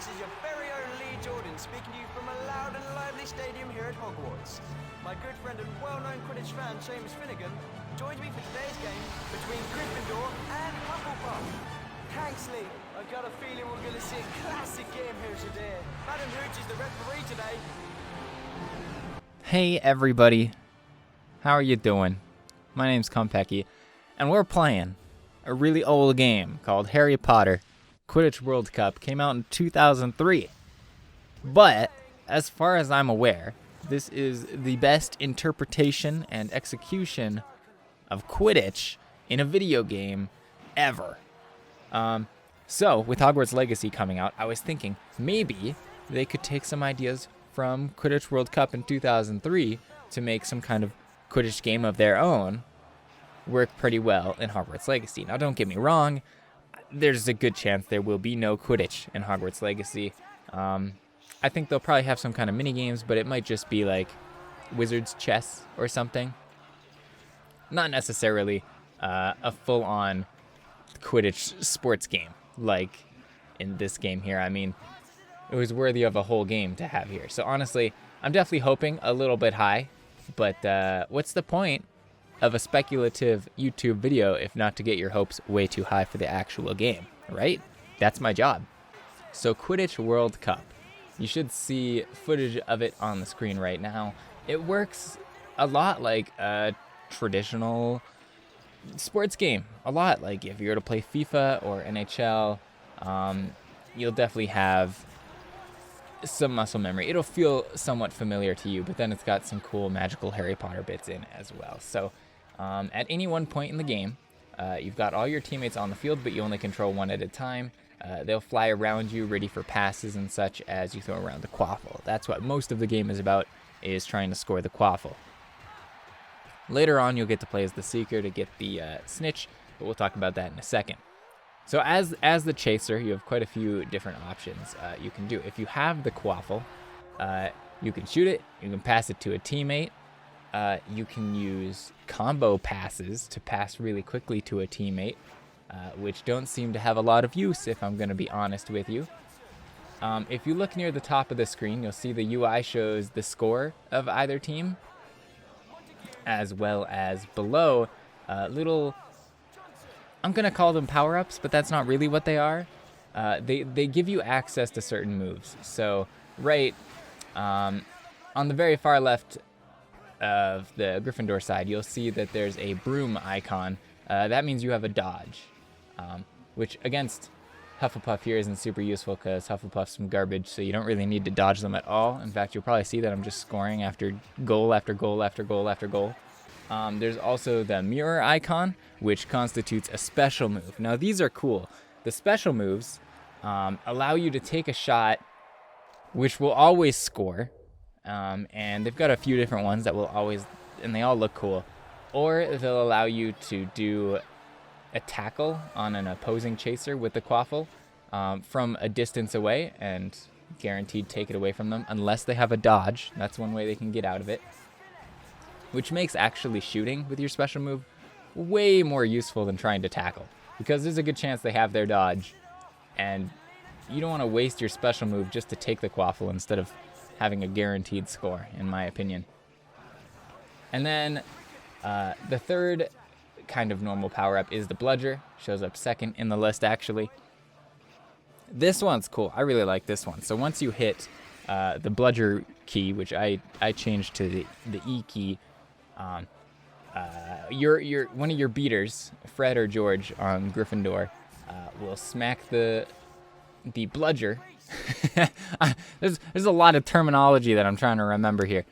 This is your very own Lee Jordan speaking to you from a loud and lively stadium here at Hogwarts. My good friend and well-known Quidditch fan, Seamus Finnegan, joins me for today's game between Gryffindor and Hufflepuff. Thanks, Lee. I got a feeling we're going to see a classic game here today. Madam Hooch is the referee today. Hey everybody, how are you doing? My name's Khanpeki, and we're playing a really old game called Harry Potter Quidditch World Cup. Came out in 2003. But, as far as I'm aware, this is the best interpretation and execution of Quidditch in a video game ever. So, with Hogwarts Legacy coming out, I was thinking maybe they could take some ideas from Quidditch World Cup in 2003 to make some kind of Quidditch game of their own work pretty well in Hogwarts Legacy. Now, don't get me wrong, there's a good chance there will be no Quidditch in Hogwarts Legacy. I think they'll probably have some kind of mini games, but it might just be like Wizard's Chess or something. Not necessarily a full-on Quidditch sports game like in this game here. I mean, it was worthy of a whole game to have here. So honestly, I'm definitely hoping a little bit high, but what's the point of a speculative YouTube video if not to get your hopes way too high for the actual game, right? That's my job. So Quidditch World Cup. You should see footage of it on the screen right now. It works a lot like a traditional sports game. A lot like if you were to play FIFA or NHL, you'll definitely have some muscle memory. It'll feel somewhat familiar to you, but then it's got some cool magical Harry Potter bits in as well. So at any one point in the game, you've got all your teammates on the field, but you only control one at a time. They'll fly around you, ready for passes and such as you throw around the quaffle. That's what most of the game is about, is trying to score the quaffle. Later on, you'll get to play as the Seeker to get the Snitch, but we'll talk about that in a second. So as the Chaser, you have quite a few different options you can do. If you have the quaffle, you can shoot it, you can pass it to a teammate, you can use combo passes to pass really quickly to a teammate, which don't seem to have a lot of use, if I'm going to be honest with you. If you look near the top of the screen, you'll see the UI shows the score of either team, as well as below little, I'm going to call them power-ups, but that's not really what they are. They give you access to certain moves. So right on the very far left of the Gryffindor side, you'll see that there's a broom icon. That means you have a dodge, which against Hufflepuff here isn't super useful because Hufflepuff's some garbage, so you don't really need to dodge them at all. In fact, you'll probably see that I'm just scoring after goal after goal after goal after goal. There's also the mirror icon, which constitutes a special move. Now, these are cool. The special moves allow you to take a shot, which will always score, and they've got a few different ones that will always, and they all look cool. Or they'll allow you to do a tackle on an opposing chaser with the quaffle from a distance away, and guaranteed take it away from them unless they have a dodge. That's one way they can get out of it, which makes actually shooting with your special move way more useful than trying to tackle, because there's a good chance they have their dodge, and you don't want to waste your special move just to take the quaffle instead of having a guaranteed score, in my opinion. And then the third kind of normal power-up is the Bludger. Shows up second in the list, actually. This one's cool. I really like this one. So once you hit the Bludger key, which I changed to the E key, your one of your beaters, Fred or George on Gryffindor, will smack the Bludger. There's a lot of terminology that I'm trying to remember here.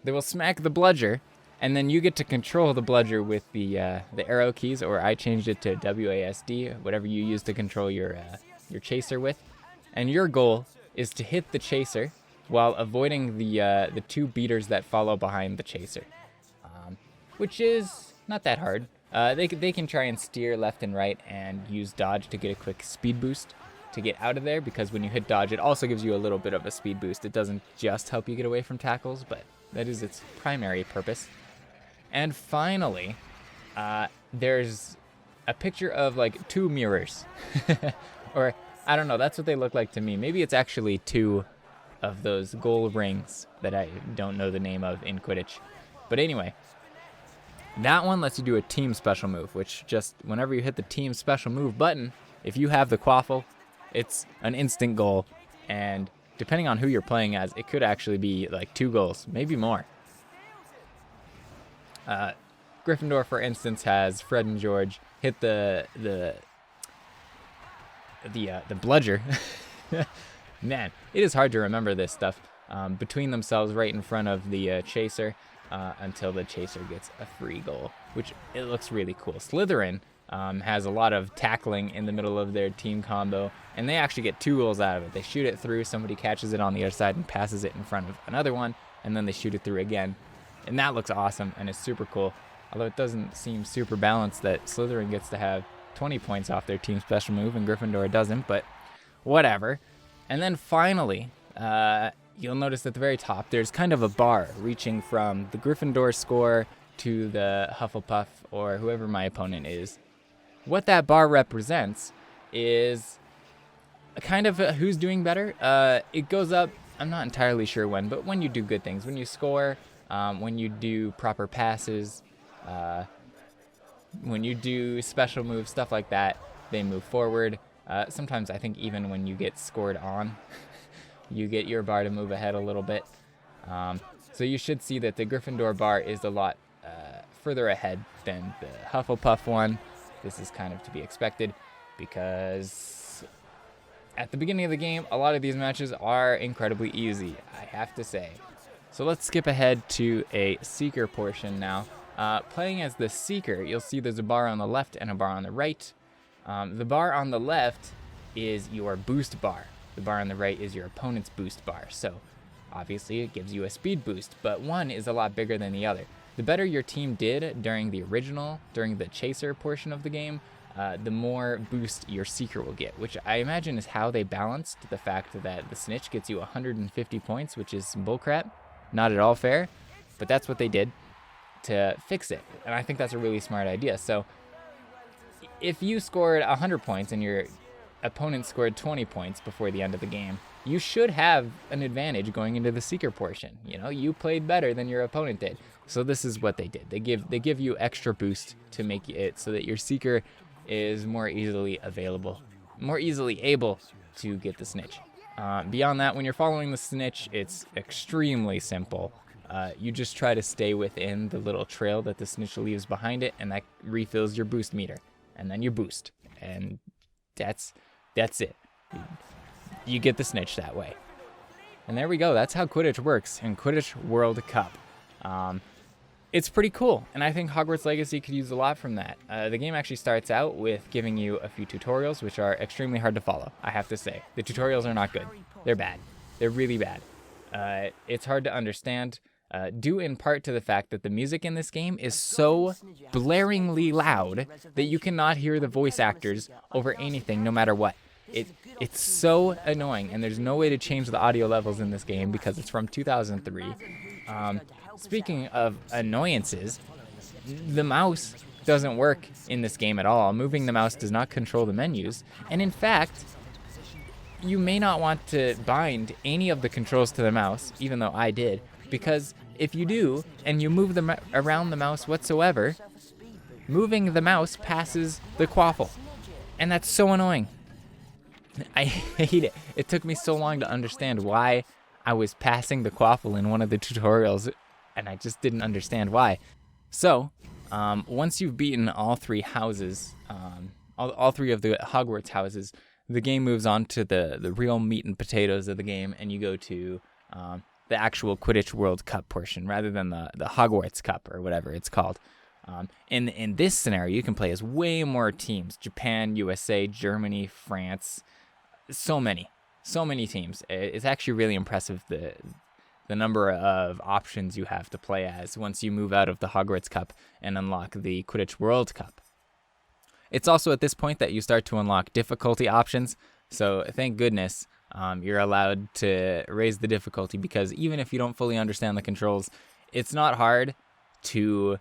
They will smack the Bludger, and then you get to control the Bludger with the arrow keys, or I changed it to WASD, whatever you use to control your chaser with. And your goal is to hit the chaser while avoiding the two beaters that follow behind the chaser, which is not that hard. They can try and steer left and right and use dodge to get a quick speed boost to get out of there, because when you hit dodge, it also gives you a little bit of a speed boost. It doesn't just help you get away from tackles, but that is its primary purpose. And finally, there's a picture of like two mirrors, or I don't know. That's what they look like to me. Maybe it's actually 2 of those gold rings that I don't know the name of in Quidditch. But anyway, that one lets you do a team special move, which just whenever you hit the team special move button, if you have the quaffle, it's an instant goal. And depending on who you're playing as, it could actually be like 2 goals, maybe more. Gryffindor, for instance, has Fred and George hit the Bludger. Man, it is hard to remember this stuff between themselves right in front of the chaser until the chaser gets a free goal, which it looks really cool. Slytherin has a lot of tackling in the middle of their team combo, and they actually get 2 goals out of it. They shoot it through, somebody catches it on the other side and passes it in front of another one, and then they shoot it through again. And that looks awesome and is super cool. Although it doesn't seem super balanced that Slytherin gets to have 20 points off their team special move and Gryffindor doesn't, but whatever. And then finally, you'll notice at the very top, there's kind of a bar reaching from the Gryffindor score to the Hufflepuff or whoever my opponent is. What that bar represents is a kind of who's doing better. It goes up, I'm not entirely sure when, but when you do good things, when you score, when you do proper passes, when you do special moves, stuff like that, they move forward. Sometimes I think even when you get scored on, you get your bar to move ahead a little bit. So you should see that the Gryffindor bar is a lot further ahead than the Hufflepuff one. This is kind of to be expected because at the beginning of the game, a lot of these matches are incredibly easy, I have to say. So let's skip ahead to a Seeker portion now. Playing as the Seeker, you'll see there's a bar on the left and a bar on the right. The bar on the left is your boost bar. The bar on the right is your opponent's boost bar. So obviously it gives you a speed boost, but one is a lot bigger than the other. The better your team did during the chaser portion of the game, the more boost your Seeker will get, which I imagine is how they balanced the fact that the Snitch gets you 150 points, which is some bullcrap. Not at all fair, but that's what they did to fix it. And I think that's a really smart idea. So if you scored 100 points and your opponent scored 20 points before the end of the game, you should have an advantage going into the Seeker portion. You know, you played better than your opponent did. So this is what they did. They give you extra boost to make it so that your Seeker is more easily able to get the Snitch. Beyond that, when you're following the Snitch, it's extremely simple. You just try to stay within the little trail that the Snitch leaves behind it, and that refills your boost meter. And then you boost. And that's it. You get the Snitch that way. And there we go. That's how Quidditch works in Quidditch World Cup. It's pretty cool, and I think Hogwarts Legacy could use a lot from that. The game actually starts out with giving you a few tutorials, which are extremely hard to follow, I have to say. The tutorials are not good. They're bad. They're really bad. It's hard to understand, due in part to the fact that the music in this game is so blaringly loud that you cannot hear the voice actors over anything, no matter what. It's so annoying, and there's no way to change the audio levels in this game because it's from 2003. Speaking of annoyances, the mouse doesn't work in this game at all. Moving the mouse does not control the menus. And in fact, you may not want to bind any of the controls to the mouse, even though I did, because if you do, and you move them around the mouse whatsoever, moving the mouse passes the quaffle. And that's so annoying. I hate it. It took me so long to understand why I was passing the quaffle in one of the tutorials, and I just didn't understand why. So, once you've beaten all 3 houses, all 3 of the Hogwarts houses, the game moves on to the real meat and potatoes of the game, and you go to the actual Quidditch World Cup portion, rather than the Hogwarts Cup, or whatever it's called. In this scenario, you can play as way more teams. Japan, USA, Germany, France, so many teams. It's actually really impressive, the number of options you have to play as once you move out of the Hogwarts Cup and unlock the Quidditch World Cup. It's also at this point that you start to unlock difficulty options, so thank goodness you're allowed to raise the difficulty, because even if you don't fully understand the controls, it's not hard to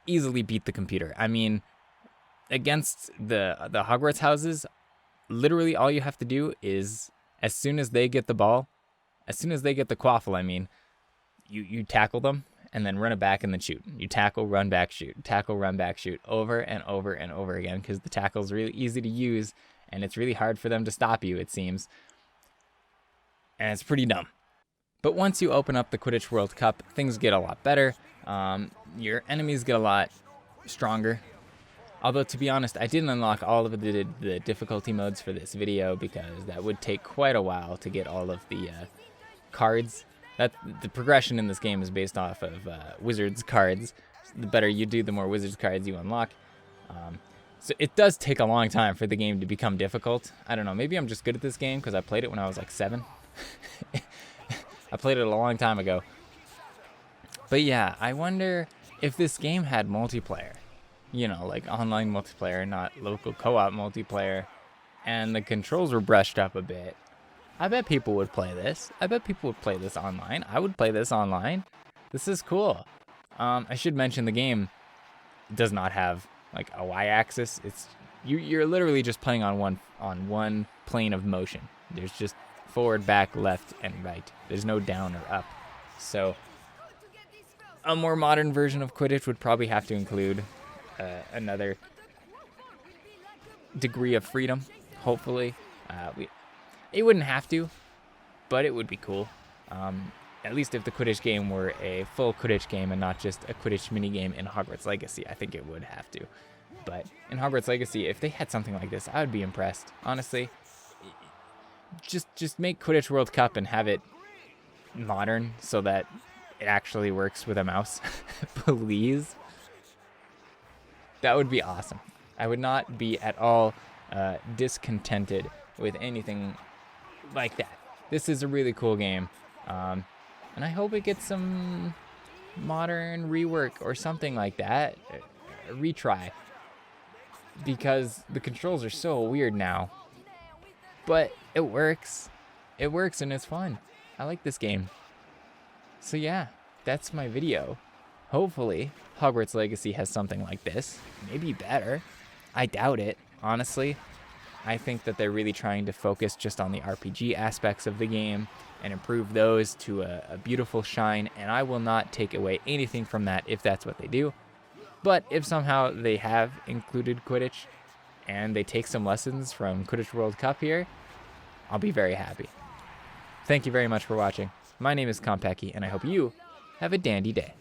easily beat the computer. I mean, against the Hogwarts houses, literally all you have to do is, as soon as they get the ball, as soon as they get the quaffle, I mean, you tackle them and then run it back and then shoot. You tackle, run back, shoot. Tackle, run back, shoot. Over and over and over again, because the tackle is really easy to use and it's really hard for them to stop you, it seems. And it's pretty dumb. But once you open up the Quidditch World Cup, things get a lot better. Your enemies get a lot stronger. Although, to be honest, I didn't unlock all of the difficulty modes for this video, because that would take quite a while to get all of the cards. The progression in this game is based off of wizards cards. The better you do, the more wizards cards you unlock. So it does take a long time for the game to become difficult. I don't know, maybe I'm just good at this game because I played it when I was like 7. I played it a long time ago. But yeah, I wonder if this game had multiplayer. You know, like online multiplayer, not local co-op multiplayer, and the controls were brushed up a bit. I bet people would play this. I bet people would play this online. I would play this online. This is cool. I should mention the game does not have like a y-axis. You're literally just playing on one plane of motion. There's just forward, back, left, and right. There's no down or up. So a more modern version of Quidditch would probably have to include another degree of freedom, hopefully. It wouldn't have to, but it would be cool. At least if the Quidditch game were a full Quidditch game and not just a Quidditch minigame in Hogwarts Legacy, I think it would have to. But in Hogwarts Legacy, if they had something like this, I would be impressed. Honestly, just make Quidditch World Cup and have it modern so that it actually works with a mouse. Please. That would be awesome. I would not be at all discontented with anything like that. This is a really cool game. And I hope it gets some modern rework or something like that. A retry. Because the controls are so weird now. But it works. It works and it's fun. I like this game. So yeah, that's my video. Hopefully, Hogwarts Legacy has something like this. Maybe better. I doubt it, honestly. I think that they're really trying to focus just on the RPG aspects of the game and improve those to a beautiful shine, and I will not take away anything from that if that's what they do. But if somehow they have included Quidditch and they take some lessons from Quidditch World Cup here, I'll be very happy. Thank you very much for watching. My name is Khanpeki, and I hope you have a dandy day.